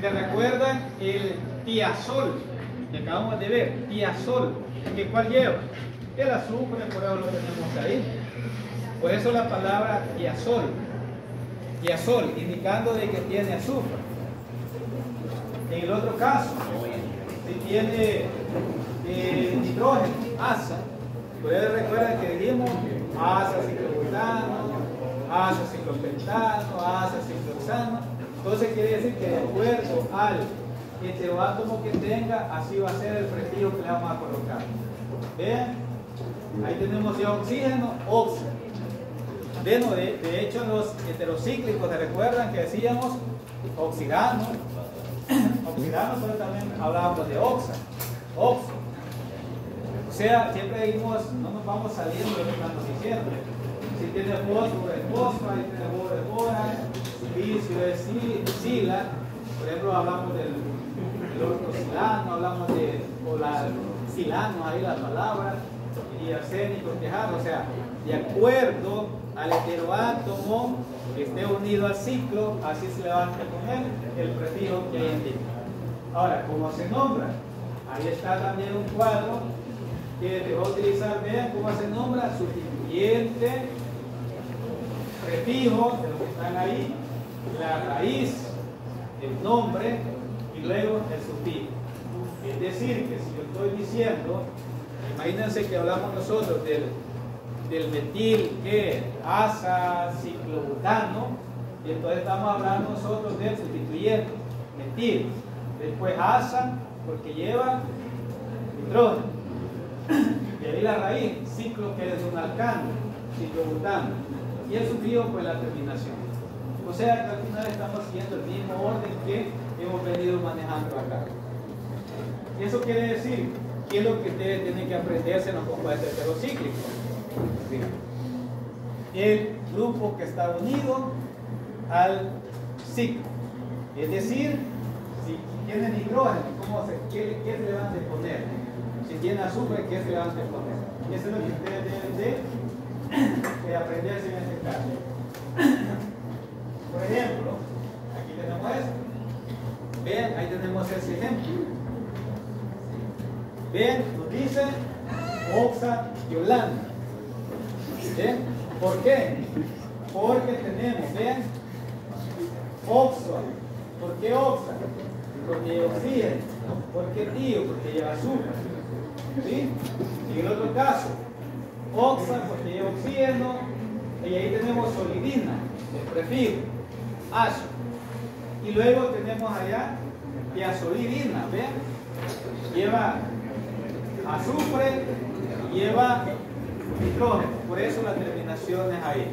Si te recuerdan el tiazol que acabamos de ver, tiazol, que ¿cuál lleva? El azufre, por eso lo tenemos ahí. Por eso la palabra tiazol, tiazol, indicando de que tiene azufre. En el otro caso, si tiene nitrógeno, asa, por eso recuerdan que dijimos asa ciclobutano, asa ciclopentano, asa ciclohexano. Entonces quiere decir que de acuerdo al heteroátomo que tenga, así va a ser el prefijo que le vamos a colocar. ¿Vean? Ahí tenemos ya oxígeno, óxido. Bueno, de hecho los heterocíclicos, ¿se recuerdan que decíamos oxidano? Oxidano, pero también hablábamos de oxa, oxo. O sea, siempre dijimos, no nos vamos saliendo de lo que estamos diciendo. Si tiene fósforo es fósforo, si tiene boro es bora, silicio es sila. Por ejemplo, hablamos del ortosilano, hablamos de silano, ahí la palabra, y arsénico, tejado. O sea, de acuerdo al heteroátomo que esté unido al ciclo, así se le va a poner el prefijo que ahí indica. Ahora, ¿cómo se nombra? Ahí está también un cuadro que te voy a utilizar. Vean cómo se nombra: sustituyente, prefijo de los que están ahí, la raíz, el nombre y luego el sufijo. Es decir, que si yo estoy diciendo, imagínense que hablamos nosotros del metil, que asa ciclobutano, y entonces estamos hablando nosotros del sustituyente, metil, después asa, porque lleva nitrógeno, y ahí la raíz, ciclo, que es un alcano, ciclobutano, y el sufijo, pues la terminación. O sea que al final estamos siguiendo el mismo orden que hemos venido manejando acá. Eso quiere decir que es lo que ustedes tienen que aprenderse en los compuestos heterocíclicos. El grupo que está unido al ciclo. Es decir, si tiene nitrógeno, ¿qué se le van a poner? Si tiene azufre, ¿qué se le van a poner? Eso es lo que ustedes deben de aprenderse en este caso. Por ejemplo, aquí tenemos esto. Vean, ahí tenemos ese ejemplo. Vean, nos dice oxatiolano. ¿Ven? ¿Por qué? Porque tenemos, vean, oxo. ¿Por qué oxa? Porque lleva oxígeno. ¿Por qué tío? Porque lleva azúcar. ¿Sí? Y en el otro caso, oxa porque lleva oxígeno. Y ahí tenemos solidina, el prefijo, azo. Y luego tenemos allá tiazolidina, ¿ven? Lleva azufre, lleva nitrógeno, por eso la terminación es ahí.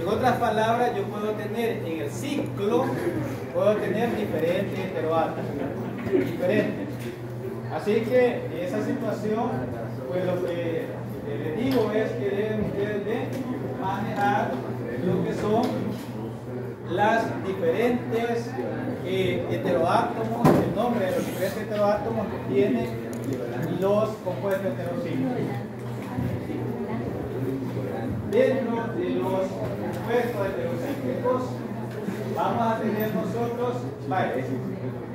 En otras palabras, yo puedo tener en el ciclo, puedo tener diferentes heteroátomos, diferentes. Así que en esa situación, pues lo que les digo es que deben ustedes de manejar lo que son las diferentes heteroátomos, el nombre de los diferentes heteroátomos que tienen los compuestos heterocíclicos. Dentro de los compuestos heterocíclicos vamos a tener nosotros,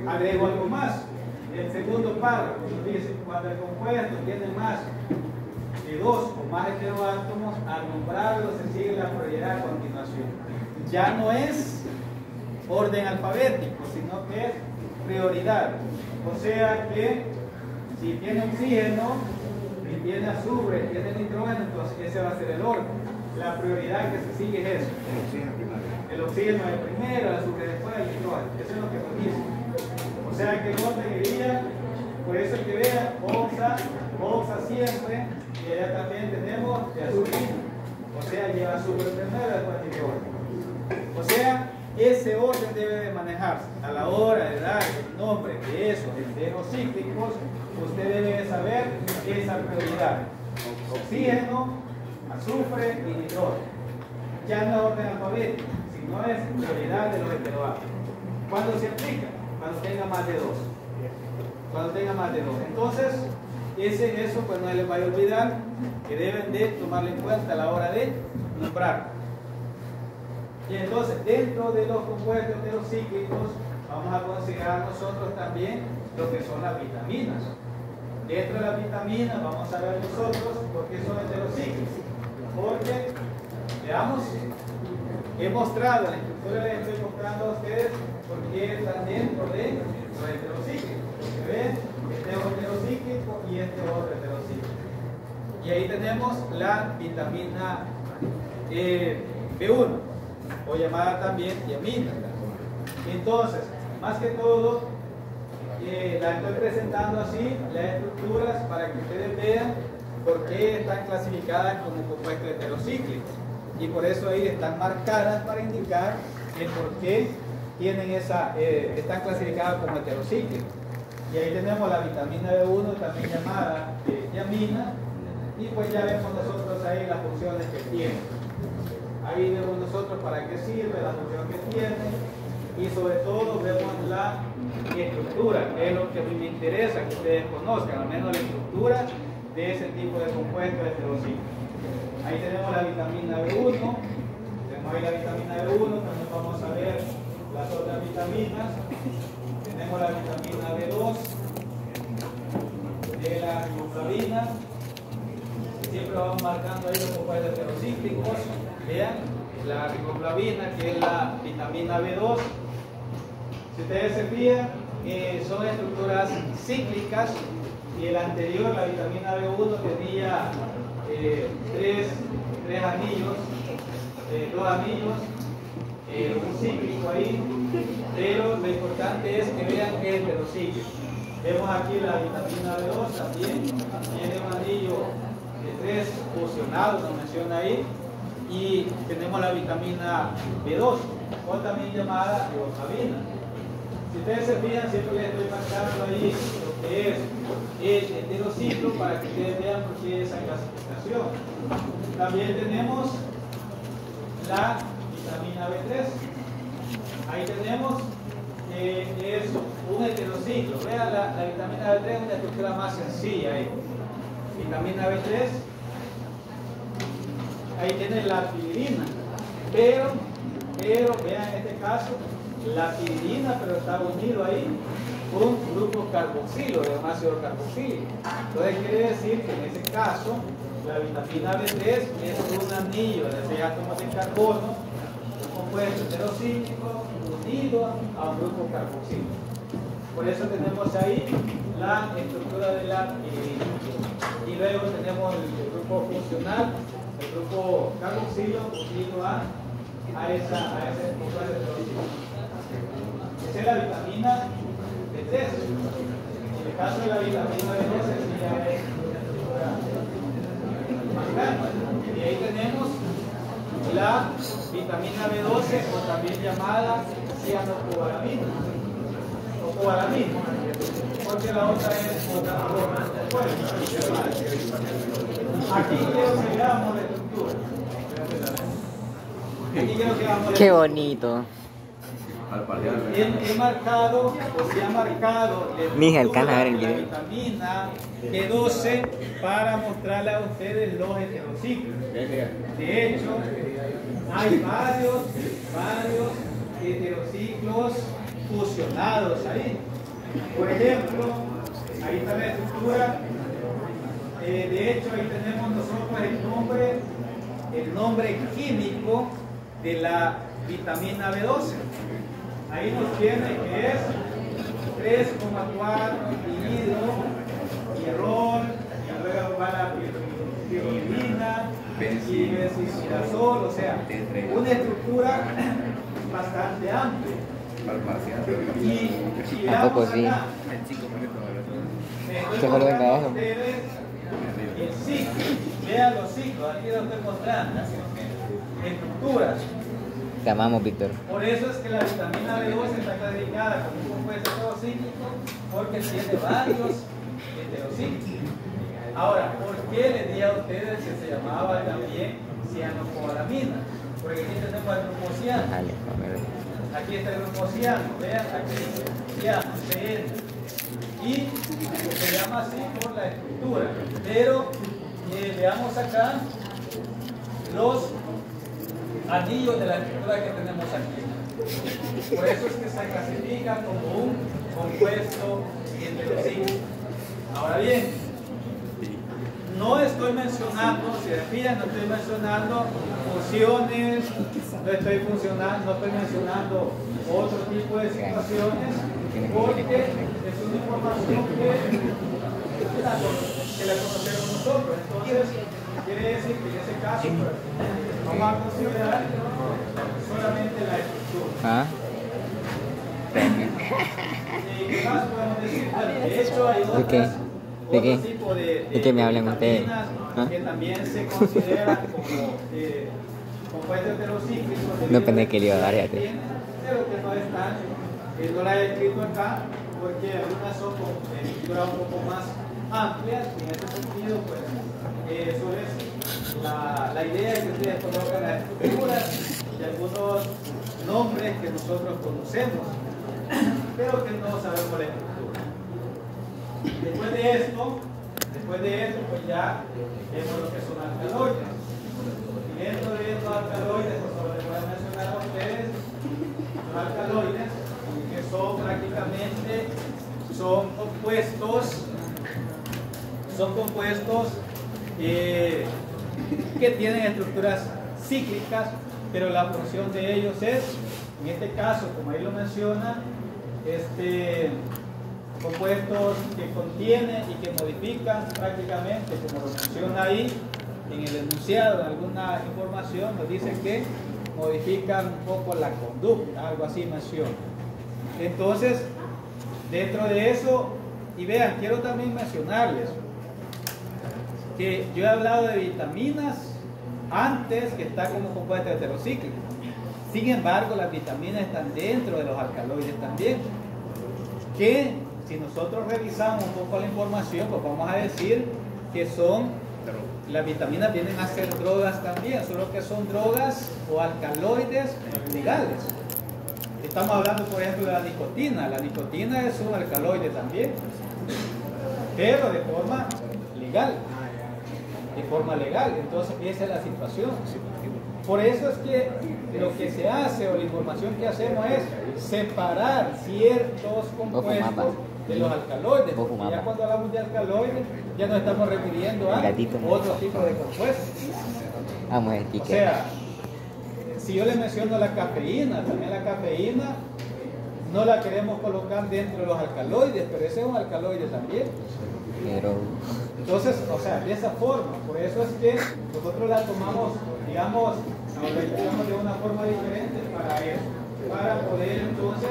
agrego algo más. El segundo párrafo nos dice: cuando el compuesto tiene más de 2 o más heteroátomos, al nombrarlo se sigue la prioridad a continuación. Ya no es orden alfabético, sino que es prioridad. O sea que si tiene oxígeno, si tiene azufre, tiene nitrógeno, entonces ese va a ser el orden. La prioridad que se sigue es eso. El oxígeno es primero, el azufre después, el nitrógeno. Eso es lo que nos dice. O sea que el orden iría, por eso que vean, oxa siempre, y allá también tenemos de azufre. O sea, lleva azufre primero, después nitrógeno. O sea, ese orden debe de manejarse. A la hora de dar el nombre de esos heterocíclicos, usted debe de saber esa prioridad: oxígeno, azufre y nitrógeno. Ya no es orden alfabético, sino es prioridad de los heteroátomos. ¿Cuándo se aplica? Cuando tenga más de 2. Cuando tenga más de 2. Entonces, eso pues no les vaya a olvidar, que deben de tomarlo en cuenta a la hora de nombrar. Y entonces, dentro de los compuestos heterocíclicos, vamos a considerar nosotros también lo que son las vitaminas. Dentro de las vitaminas vamos a ver nosotros por qué son heterocíclicos. Porque, veamos, he mostrado, en la estructura les estoy mostrando a ustedes por qué están dentro de los heterocíclicos. Porque ven, este es heterocíclico y este es otro heterocíclico. Y ahí tenemos la vitamina B1, o llamada también tiamina. Entonces, más que todo, la estoy presentando así, las estructuras, para que ustedes vean por qué están clasificadas como compuestos heterocíclicos. Y por eso ahí están marcadas para indicar el por qué tienen están clasificadas como heterocíclicos. Y ahí tenemos la vitamina B1, también llamada tiamina, y pues ya vemos nosotros ahí las funciones que tiene. Ahí vemos nosotros para qué sirve, la función que tiene, y sobre todo vemos la estructura, que es lo que a mí me interesa que ustedes conozcan, al menos la estructura de ese tipo de compuestos heterocíclicos. Ahí tenemos la vitamina B1, tenemos ahí la vitamina B1, también vamos a ver las otras vitaminas. Tenemos la vitamina B2, de la riboflavina. Siempre vamos marcando ahí los compuestos heterocíclicos. Vean, la riboflavina, que es la vitamina B2. Si ustedes se fijan, son estructuras cíclicas, y el anterior, la vitamina B1, tenía tres anillos, dos anillos, un cíclico ahí, pero lo importante es que vean que es heterocíclico. Vemos aquí la vitamina B2 también, tiene un anillo de 3 fusionados, nos menciona ahí, y tenemos la vitamina B2, o también llamada riboflavina. Si ustedes se fijan, siempre les estoy marcando ahí lo que es el heterociclo para que ustedes vean por qué esa clasificación. También tenemos la vitamina B3. Ahí tenemos es un heterociclo. Vean, la vitamina B3 es una estructura más sencilla ahí. Vitamina B3, ahí tiene la piridina, pero vean en este caso la piridina, pero está unido ahí con grupo carboxilo, de un ácido carboxílico. Entonces quiere decir que en ese caso la vitamina B3 es un anillo de 6 átomos de carbono, un compuesto heterocíclico unido a un grupo carboxilo. Por eso tenemos ahí la estructura de la piridina. Y luego tenemos el grupo funcional, el grupo carboxilo unido a esa estructura heterocíclica. Esa es la vitamina B3. En el caso de la vitamina B2, ya es más grande. Y ahí tenemos la vitamina B12, o también llamada cianocobalamina, o cobalamina, porque la otra es otra forma. Aquí quiero que veamos la estructura. Aquí quiero que veamos la estructura. Qué bonito. He marcado, o se ha marcado Mija, alcanza a ver el la video. vitamina B12 para mostrarle a ustedes los heterociclos. De hecho, hay varios heterociclos fusionados ahí. Por ejemplo, ahí está la estructura. De hecho, ahí tenemos nosotros el nombre químico de la vitamina B12. Ahí nos tiene que es 3,4 dihidrohierol, y luego va la pirulina, y benzimidazol, o sea, una estructura bastante amplia. Y Tampoco veamos sí. acá, ¿Qué fue lo que me dijo? ustedes el ciclo, vean los ciclos, aquí lo estoy mostrando, estructuras. Te amamos, Víctor. Por eso es que la vitamina B12 está clasificada como un compuesto heterocíclico, porque tiene varios heterocíclicos. Ahora, ¿por qué les di a ustedes que se llamaba también cianocobalamina? Porque aquí tenemos el grupo ciano. Dale, Aquí está el grupo ciano, vean, aquí dice ciano, CN. Y se llama así por la estructura. Pero veamos acá los anillos de la estructura que tenemos aquí. Por eso es que se clasifica como un compuesto heterocíclico. Ahora bien, no estoy mencionando, si se fijan, no estoy mencionando funciones, no estoy mencionando otro tipo de situaciones, porque es una información que la conocemos nosotros. Entonces, quiere decir que en ese caso, pues, vamos a considerar solamente la estructura. ¿Y qué más podemos decir? Bueno, de hecho, hay otro tipo ¿De qué me hablan ustedes? Que también se consideran como compuestos heterocíclicos. No pensé que le iba a dar ya. Pero que no están, no la he escrito acá, porque algunas son de lectura un poco más amplias, y en ese sentido, pues, eso es la idea de que ustedes colocan las estructuras y algunos nombres que nosotros conocemos, pero que no sabemos la estructura. Después de esto, pues ya vemos lo que son alcaloides. Y dentro de estos alcaloides, pues solo les voy a mencionar a ustedes los alcaloides, que son prácticamente compuestos que tienen estructuras cíclicas, pero la función de ellos es, en este caso, como ahí lo menciona, compuestos que contienen y que modifican prácticamente, como lo menciona ahí en el enunciado, en alguna información nos dice que modifican un poco la conducta, algo así menciona. Entonces, dentro de eso, y vean, quiero también mencionarles que yo he hablado de vitaminas antes, que está como compuesto heterocíclico. Sin embargo, las vitaminas están dentro de los alcaloides también, que si nosotros revisamos un poco la información, pues vamos a decir que las vitaminas vienen a ser drogas también, solo que son drogas o alcaloides legales. Estamos hablando, por ejemplo, de la nicotina. La nicotina es un alcaloide también, pero de forma legal. Entonces, esa es la situación. Por eso es que lo que se hace, o la información que hacemos, es separar ciertos compuestos de los alcaloides. Porque ya cuando hablamos de alcaloides, ya nos estamos refiriendo a otro tipo de compuestos. O sea, si yo le menciono la cafeína, también la cafeína no la queremos colocar dentro de los alcaloides, pero ese es un alcaloide también. Entonces, o sea, de esa forma, por eso es que nosotros la tomamos, digamos, la utilizamos de una forma diferente para eso, para poder entonces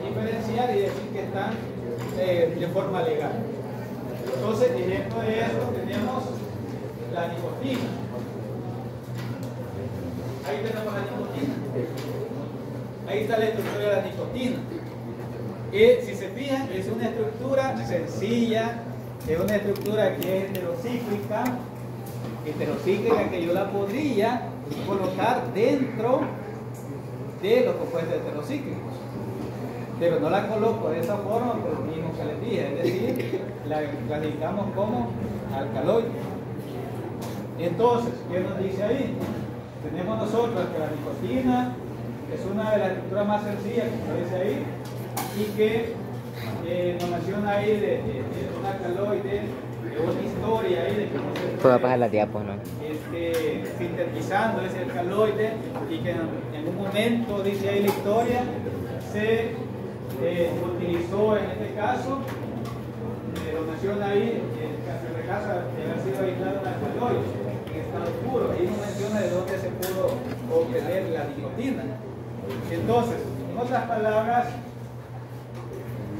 diferenciar y decir que están de forma legal. Entonces, dentro de esto tenemos la nicotina. Ahí tenemos la nicotina. Ahí está la estructura de la nicotina. Y si se fijan, es una estructura sencilla, es una estructura que es heterocíclica, que yo la podría colocar dentro de los compuestos heterocíclicos. Pero no la coloco de esa forma por lo mismo que les dije, es decir, la clasificamos como alcaloide. Entonces, ¿qué nos dice ahí? Tenemos nosotros que la nicotina es una de las estructuras más sencillas, como dice ahí, y que nos menciona ahí de un alcaloide, de una historia ahí de cómo se puedo pasar la diapo, ¿no? Sintetizando ese alcaloide, y que en un momento, dice ahí la historia, se utilizó en este caso, lo menciona ahí, en el caso de haber sido aislado un alcaloide en estado puro, ahí no menciona de dónde se pudo obtener la nicotina. Entonces, en otras palabras,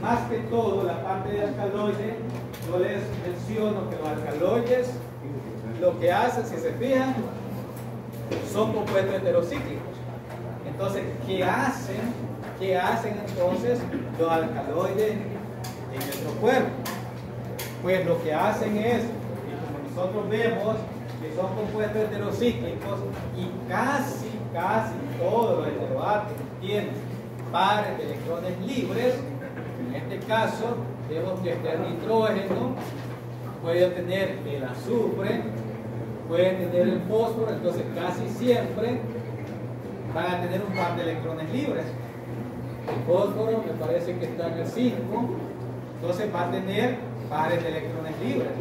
más que todo la parte de alcaloide, yo les menciono que los alcaloides lo que hacen, si se fijan, son compuestos heterocíclicos. Entonces, ¿qué hacen entonces los alcaloides en nuestro cuerpo? Pues lo que hacen es, y como nosotros vemos, que son compuestos heterocíclicos, y casi todos los heteroátomos tienen pares de electrones libres. En este caso, vemos que el nitrógeno puede tener el azufre, puede tener el fósforo, entonces casi siempre van a tener un par de electrones libres. El fósforo me parece que está en el 5, entonces va a tener pares de electrones libres.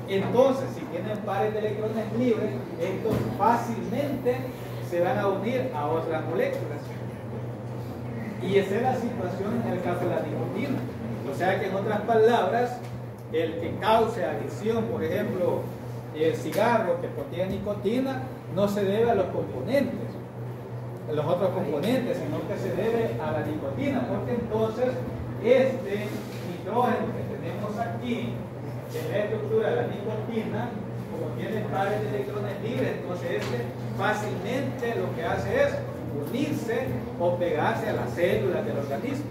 Entonces, si tienen pares de electrones libres, estos fácilmente se van a unir a otras moléculas. Y esa es la situación en el caso de la nicotina. O sea que, en otras palabras, el que cause adicción, por ejemplo, el cigarro que contiene nicotina, no se debe a los componentes, a los otros componentes, sino que se debe a la nicotina, porque entonces este nitrógeno que tenemos aquí, en la estructura de la nicotina, como tiene pares de electrones libres, entonces este fácilmente lo que hace es unirse o pegarse a las células del organismo.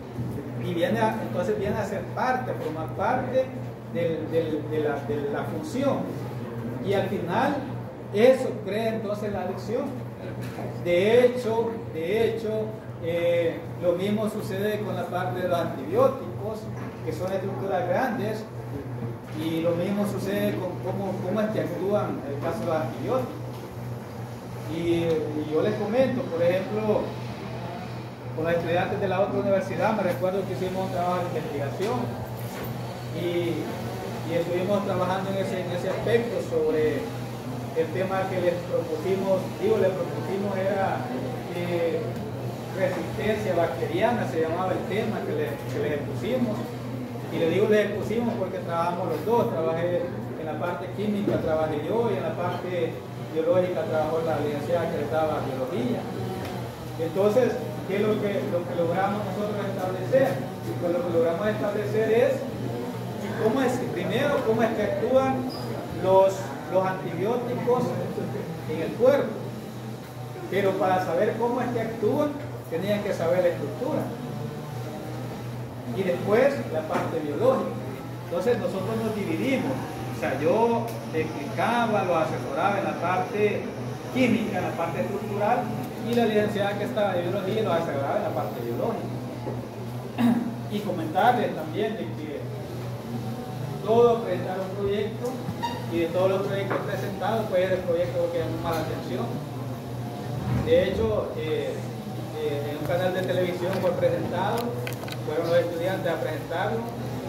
Y entonces viene a ser parte, formar parte de la función. Y al final, eso crea entonces la adicción. De hecho, lo mismo sucede con la parte de los antibióticos, que son estructuras grandes, y lo mismo sucede con cómo es que actúan en el caso de los antibióticos. Y yo les comento, por ejemplo, con los estudiantes de la otra universidad, me recuerdo que hicimos un trabajo de investigación y estuvimos trabajando en ese aspecto sobre el tema que les propusimos era resistencia bacteriana, se llamaba el tema que les expusimos. Y le digo les expusimos porque trabajamos los dos, trabajé en la parte química, trabajé yo, y en la parte biológica trabajó la licenciada que estaba en biología. Entonces, ¿qué es lo que logramos nosotros establecer? Pues lo que logramos establecer es primero cómo es que actúan los antibióticos en el cuerpo. Pero para saber cómo es que actúan, tenían que saber la estructura. Y después la parte biológica. Entonces nosotros nos dividimos. O sea, yo le explicaba, lo asesoraba en la parte química, en la parte estructural, y la licenciada que estaba de biología lo asesoraba en la parte biológica. Y comentarles también de que todo presentar un proyecto, y de todos los proyectos presentados, pues el proyecto que llamó más la atención. De hecho, en un canal de televisión fue presentado, fueron los estudiantes a presentarlo,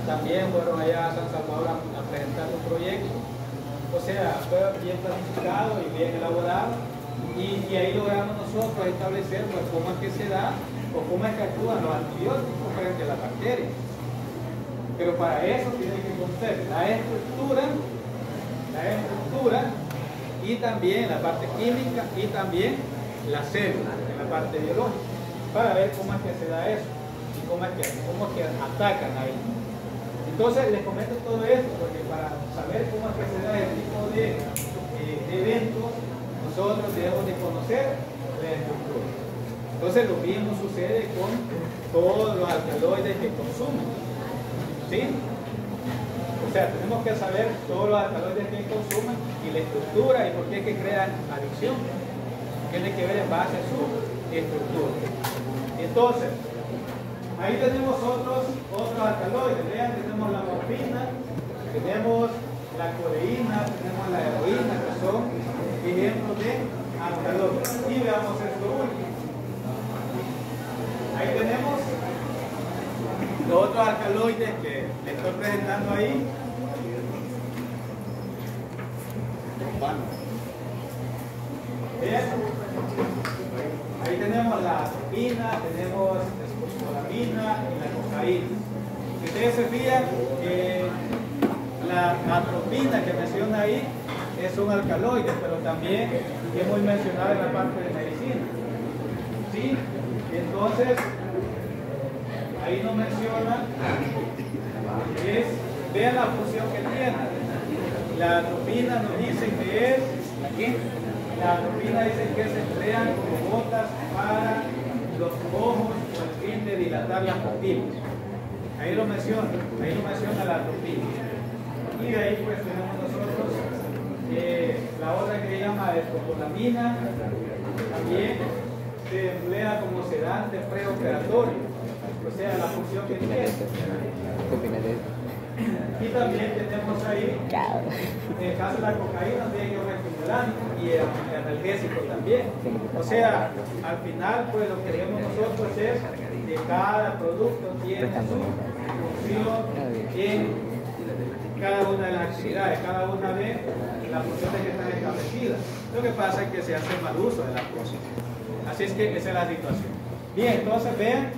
también fueron allá a San Salvador a presentar un proyecto. O sea, fue bien planificado y bien elaborado, y ahí logramos nosotros establecer pues, cómo es que se da o cómo es que actúan los antibióticos frente a las bacterias. Pero para eso tiene que conocer la estructura y también la parte química y también la célula, en la parte biológica, para ver cómo es que se da eso y cómo es que atacan ahí. Entonces les comento todo esto porque para saber cómo es que se da este tipo de eventos, nosotros debemos de conocer la estructura. Entonces lo mismo sucede con todos los alcaloides que consumen. ¿Sí? O sea, tenemos que saber todos los alcaloides que consumen y la estructura y por qué es que crean adicción. Tiene que ver en base a su estructura. Entonces, ahí tenemos otros alcaloides. Vean, tenemos la morfina, tenemos la codeína, tenemos la heroína, que son ejemplos de alcaloides. Y veamos esto último. Ahí tenemos los otros alcaloides que les estoy presentando ahí. Bien. Ahí tenemos la atropina, tenemos la escopolamina y la cocaína. Si ustedes se fijan, la atropina que menciona ahí es un alcaloide, pero también es muy mencionado en la parte de medicina. ¿Sí? Entonces, ahí nos menciona, vean la función que tiene. La atropina nos dice que es, ¿aquí? La atropina dice que se crean como gotas para los ojos con el fin de dilatar las pupilas. Ahí lo menciona la atropina. Y de ahí pues tenemos nosotros la otra que se llama escopolamina, también se emplea como sedante preoperatorio. O sea, la función que tiene. aquí también tenemos ahí, en el caso de la cocaína, tiene un estimulante y analgésico también. O sea, al final, pues lo que queremos nosotros es que cada producto tiene su función en cada una de las actividades, cada una de las funciones que están establecidas. Lo que pasa es que se hace mal uso de las cosas. Así es que esa es la situación. Bien, entonces vean,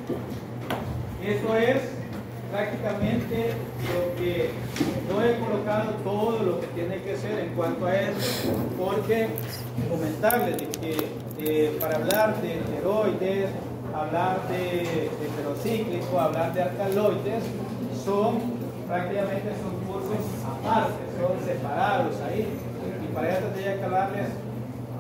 esto es prácticamente lo que no he colocado todo lo que tiene que ser en cuanto a esto, porque comentarles de que para hablar de esteroides, hablar de heterocíclico, hablar de alcaloides, prácticamente son cursos aparte, son separados ahí, y para eso tendría que hablarles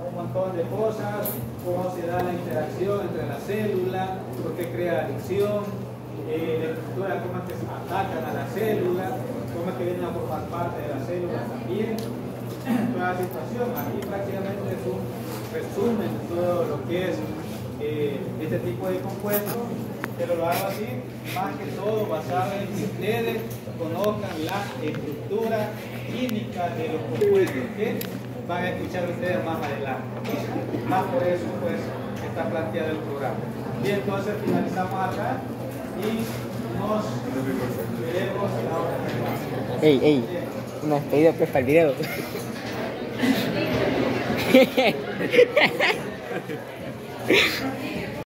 un montón de cosas, cómo se da la interacción entre la célula, por qué crea adicción, la estructura, cómo es que se atacan a la célula, cómo es que vienen a formar parte de la célula también, toda la situación. Aquí prácticamente es un resumen de todo lo que es este tipo de compuestos, pero lo hago así, más que todo basado en que ustedes conozcan la estructura química de los compuestos que van a escuchar ustedes más adelante. Más por eso pues está planteado el programa. Bien, entonces finalizamos acá y nos veremos en la otra clase. Ey, una despedida pues para el video.